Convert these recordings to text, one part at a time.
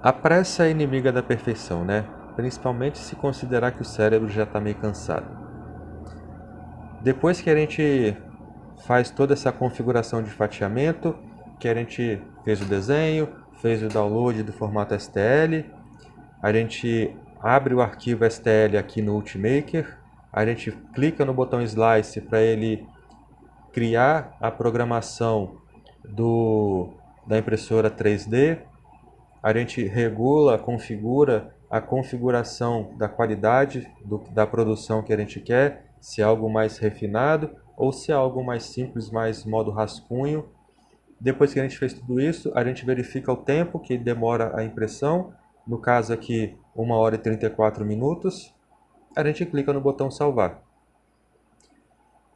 A pressa é inimiga da perfeição, né? Principalmente se considerar que o cérebro já está meio cansado. Depois que a gente faz toda essa configuração de fatiamento, que a gente fez o desenho, fez o download do formato STL, a gente abre o arquivo STL aqui no Ultimaker, a gente clica no botão Slice para ele criar a programação da impressora 3D, a gente regula, configura a configuração da qualidade da produção que a gente quer, se é algo mais refinado ou se é algo mais simples, mais modo rascunho. Depois que a gente fez tudo isso, a gente verifica o tempo que demora a impressão, no caso aqui 1h e 34 minutos, a gente clica no botão salvar.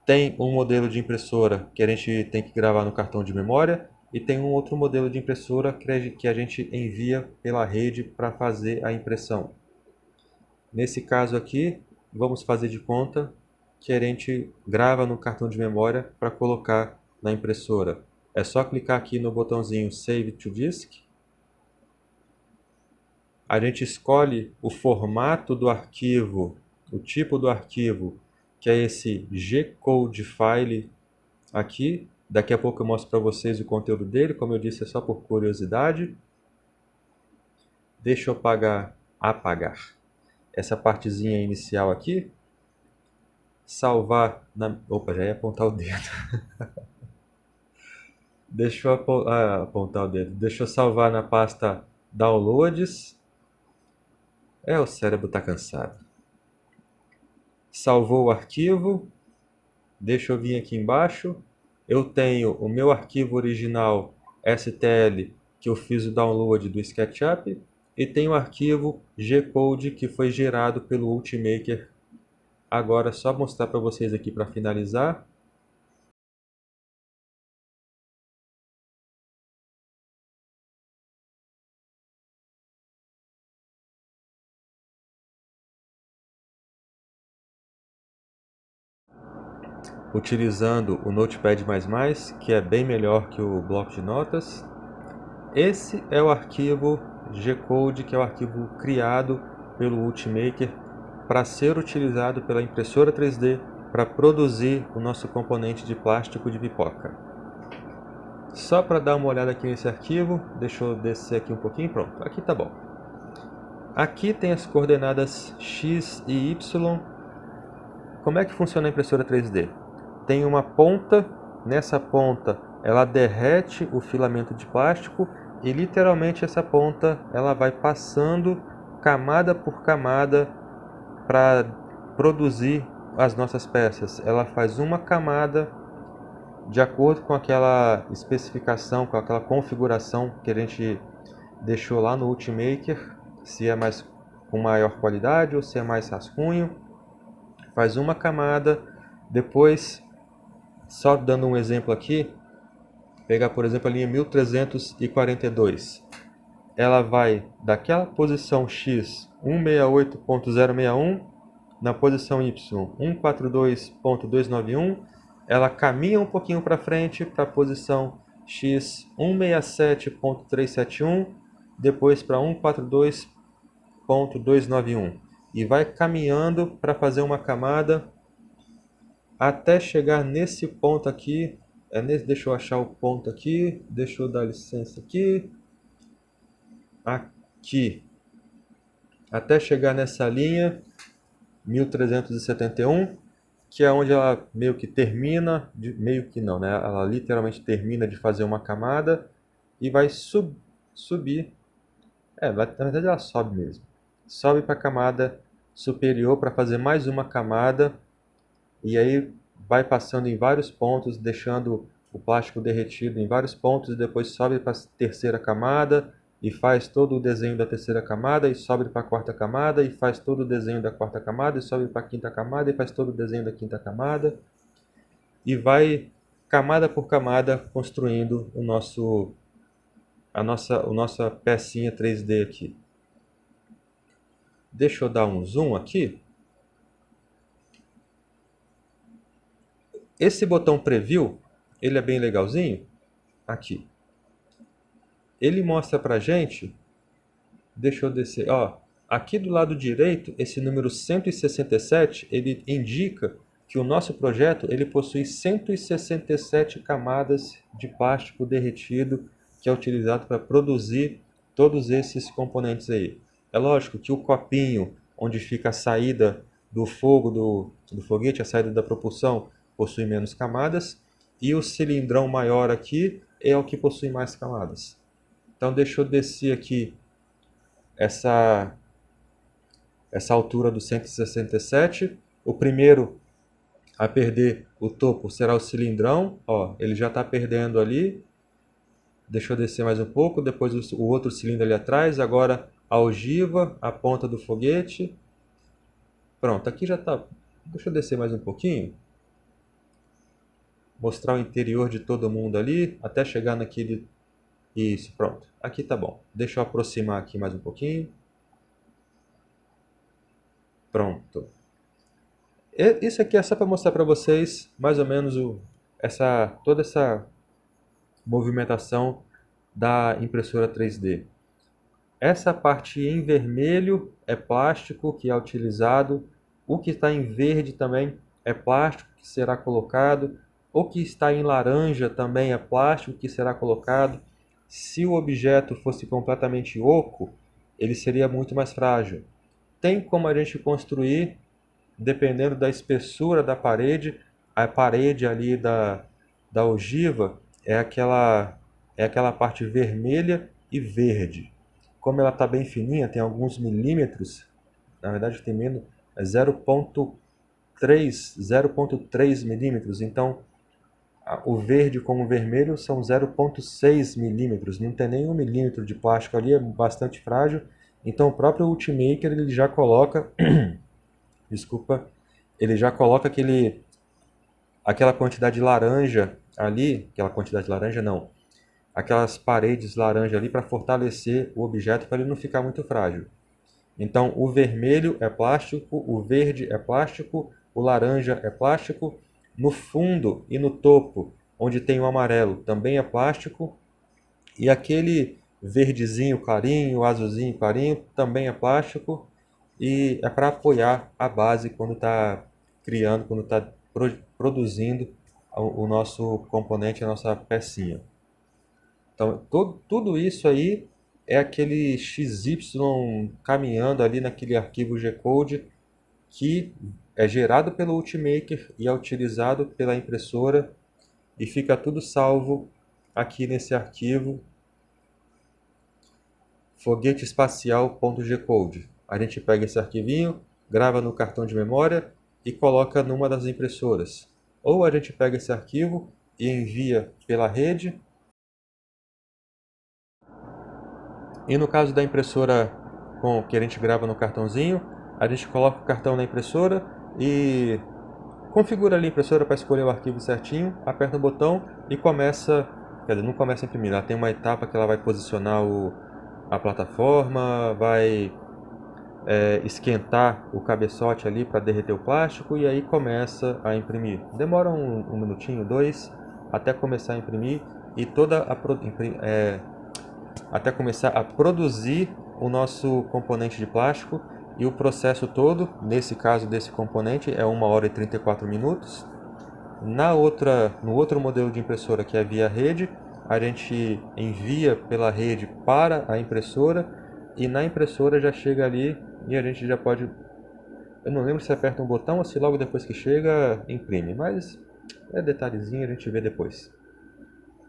Tem um modelo de impressora que a gente tem que gravar no cartão de memória e tem um outro modelo de impressora que a gente envia pela rede para fazer a impressão. Nesse caso aqui, vamos fazer de conta que a gente grava no cartão de memória para colocar na impressora. É só clicar aqui no botãozinho Save to Disk. A gente escolhe o formato do arquivo, o tipo do arquivo, que é esse G-Code file aqui. Daqui a pouco eu mostro para vocês o conteúdo dele, como eu disse, é só por curiosidade. Deixa eu apagar essa partezinha inicial aqui. Salvar na... Opa, já ia apontar o dedo. Deixa eu apontar o dedo. Deixa eu salvar na pasta Downloads. O cérebro está cansado. Salvou o arquivo. Deixa eu vir aqui embaixo. Eu tenho o meu arquivo original STL, que eu fiz o download do SketchUp, e tenho o arquivo G-Code que foi gerado pelo Ultimaker. Agora é só mostrar para vocês aqui para finalizar. Utilizando o Notepad++, que é bem melhor que o bloco de notas. Esse é o arquivo G-Code, que é o arquivo criado pelo Ultimaker para ser utilizado pela impressora 3D para produzir o nosso componente de plástico de pipoca. Só para dar uma olhada aqui nesse arquivo, deixa eu descer aqui um pouquinho, pronto, aqui tá bom. Aqui tem as coordenadas X e Y. Como é que funciona a impressora 3D? Tem uma ponta, nessa ponta ela derrete o filamento de plástico e literalmente essa ponta ela vai passando camada por camada para produzir as nossas peças. Ela faz uma camada de acordo com aquela especificação, com aquela configuração que a gente deixou lá no Ultimaker, se é mais com maior qualidade ou se é mais rascunho. Faz uma camada, depois, só dando um exemplo aqui, pegar por exemplo a linha 1342. Ela vai daquela posição X 168.061 na posição Y 142.291, ela caminha um pouquinho para frente para a posição X 167.371, depois para 142.291 e vai caminhando para fazer uma camada até chegar nesse ponto aqui. Deixa eu achar o ponto aqui, deixa eu dar licença aqui, até chegar nessa linha 1371, que é onde ela meio que termina, meio que não, né? Ela literalmente termina de fazer uma camada e vai subir. Na verdade ela sobe mesmo. Sobe para a camada superior para fazer mais uma camada e aí vai passando em vários pontos, deixando o plástico derretido em vários pontos e depois sobe para a terceira camada e faz todo o desenho da terceira camada e sobe para a quarta camada e faz todo o desenho da quarta camada e sobe para a quinta camada e faz todo o desenho da quinta camada e vai camada por camada construindo a nossa pecinha 3D aqui. Deixa eu dar um zoom aqui. Esse botão Preview, ele é bem legalzinho. Aqui. Ele mostra pra gente Deixa eu descer. Ó, aqui do lado direito, esse número 167, ele indica que o nosso projeto ele possui 167 camadas de plástico derretido que é utilizado para produzir todos esses componentes aí. É lógico que o copinho, onde fica a saída do fogo do foguete, a saída da propulsão, possui menos camadas, e o cilindrão maior aqui é o que possui mais camadas. Então deixa eu descer aqui essa altura do 167. O primeiro a perder o topo será o cilindrão. Ó, ele já está perdendo ali. Deixa eu descer mais um pouco. Depois o outro cilindro ali atrás. Agora a ogiva, a ponta do foguete. Pronto, aqui já está. Deixa eu descer mais um pouquinho. Mostrar o interior de todo mundo ali. Até chegar naquele... Isso, pronto. Aqui tá bom. Deixa eu aproximar aqui mais um pouquinho. Pronto. Isso aqui é só para mostrar para vocês mais ou menos toda essa movimentação da impressora 3D. Essa parte em vermelho é plástico que é utilizado. O que está em verde também é plástico que será colocado. O que está em laranja também é plástico que será colocado. Se o objeto fosse completamente oco, ele seria muito mais frágil. Tem como a gente construir, dependendo da espessura da parede, a parede ali da ogiva é aquela parte vermelha e verde. Como ela está bem fininha, tem alguns milímetros, na verdade tem menos, é 0,3 milímetros, então o verde com o vermelho são 0,6 milímetros, não tem nenhum milímetro de plástico ali, é bastante frágil. Então o próprio Ultimaker ele já coloca, desculpa, ele já coloca aquela quantidade de laranja ali, aquela quantidade de laranja não, aquelas paredes laranja ali para fortalecer o objeto para ele não ficar muito frágil. Então o vermelho é plástico, o verde é plástico, o laranja é plástico, no fundo e no topo, onde tem o amarelo, também é plástico, e aquele verdezinho clarinho, azulzinho clarinho, também é plástico, e é para apoiar a base quando está criando, quando está produzindo o nosso componente, a nossa pecinha. Então, tudo isso aí é aquele XY caminhando ali naquele arquivo G-Code que é gerado pelo Ultimaker e é utilizado pela impressora e fica tudo salvo aqui nesse arquivo foguetespacial.gcode. A gente pega esse arquivinho, grava no cartão de memória e coloca numa das impressoras. Ou a gente pega esse arquivo e envia pela rede. E no caso da impressora que a gente grava no cartãozinho, a gente coloca o cartão na impressora e configura ali a impressora para escolher o arquivo certinho, aperta o botão e começa, quer dizer, não começa a imprimir, ela tem uma etapa que ela vai posicionar a plataforma, vai esquentar o cabeçote ali para derreter o plástico e aí começa a imprimir. Demora um minutinho, dois, até começar a imprimir e até começar a produzir o nosso componente de plástico. E o processo todo, nesse caso desse componente, é 1 hora e 34 minutos. No outro modelo de impressora, que é via rede, a gente envia pela rede para a impressora e na impressora já chega ali e a gente já pode... Eu não lembro se aperta um botão ou se logo depois que chega imprime, mas é detalhezinho, a gente vê depois.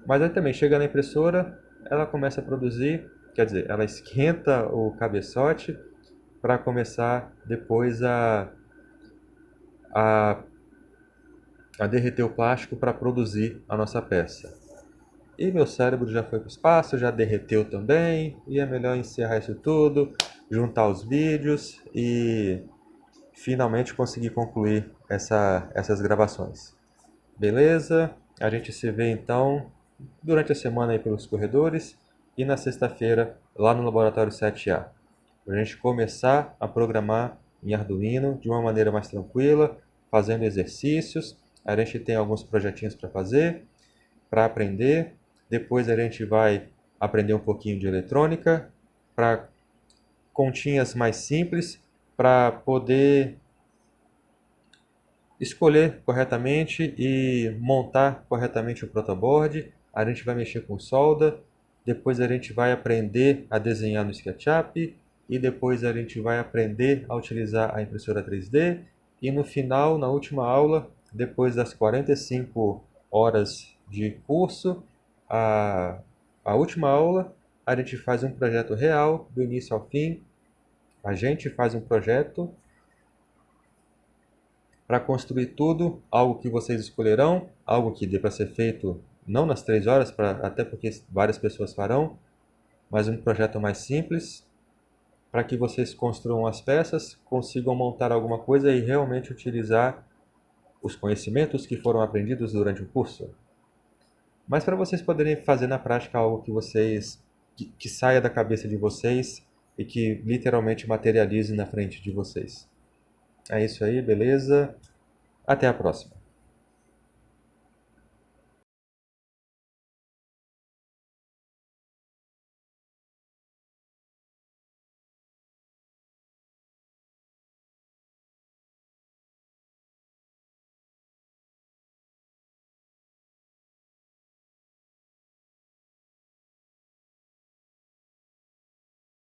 Mas aí também chega na impressora, ela começa a produzir, quer dizer, ela esquenta o cabeçote para começar depois a derreter o plástico para produzir a nossa peça. E meu cérebro já foi para o espaço, já derreteu também, e é melhor encerrar isso tudo, juntar os vídeos e finalmente conseguir concluir essas gravações. Beleza? A gente se vê então durante a semana aí pelos corredores e na sexta-feira lá no Laboratório 7A. Para a gente começar a programar em Arduino de uma maneira mais tranquila, fazendo exercícios. A gente tem alguns projetinhos para fazer, para aprender. Depois a gente vai aprender um pouquinho de eletrônica, para continhas mais simples para poder escolher corretamente e montar corretamente o protoboard. A gente vai mexer com solda, depois a gente vai aprender a desenhar no SketchUp e depois a gente vai aprender a utilizar a impressora 3D e no final, na última aula, depois das 45 horas de curso, a última aula, a gente faz um projeto real, do início ao fim. A gente faz um projeto para construir tudo, algo que vocês escolherão, algo que dê para ser feito não nas 3 horas, até porque várias pessoas farão, mas um projeto mais simples, para que vocês construam as peças, consigam montar alguma coisa e realmente utilizar os conhecimentos que foram aprendidos durante o curso. Mas para vocês poderem fazer na prática algo que saia da cabeça de vocês e que literalmente materialize na frente de vocês. É isso aí, beleza? Até a próxima.